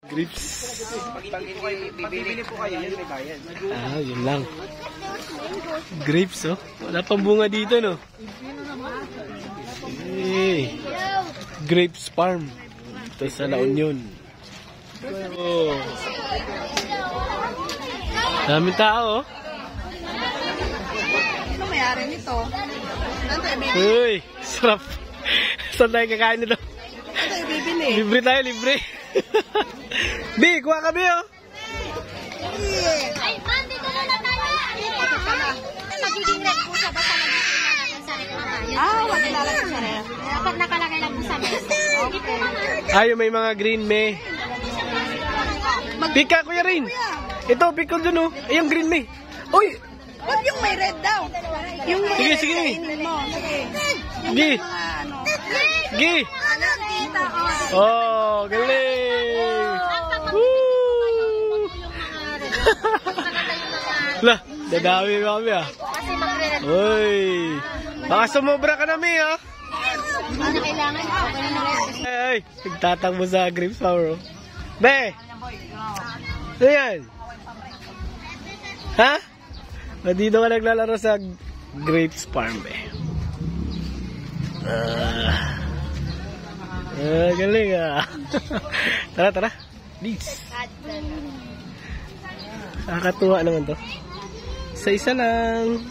Grapes. Pag bibili po kayo, yun may bayad. Ah, yun lang. Grapes, oh. Wala pang bunga dito, no? Hey. Grapes Farm. Ito sa La Union. Oh. Daming tao, oh. Ano mayari nito? Uy, sarap. Saan tayo kakain nito? Ano tayo bibili? Libre tayo, libre. Bi, kuha kami, oh. Ay, ma'am, dito na tayo. Magiging red po siya. Basta magiging natin sa red, mama. Wag nilalagay sa red. Dapat nakalagay lang po sa mesa. Okay. Ay, may mga green, me. Pika, kuya rin. Ito, pickle dun, oh. Ay, yung green, me. Uy! Wag yung may red daw. Yung may Sige, sige. kainin mo. Sige. Gi. Mga ano. Gi. Oh, galing. Woo! Lah, dadawi kami, ah. Kasi magre-red. Uy. Baka sumobra ka na, me, ah. Ano kailangan? Ay, nagtatakbo sa Grapes Farm. Be! Ano yan? Ha? Dito ka naglalaro sa Grapes Farm, be. Galing, ah. Tara, tara. Please. Nakakatuwa naman to. Isa-isa lang.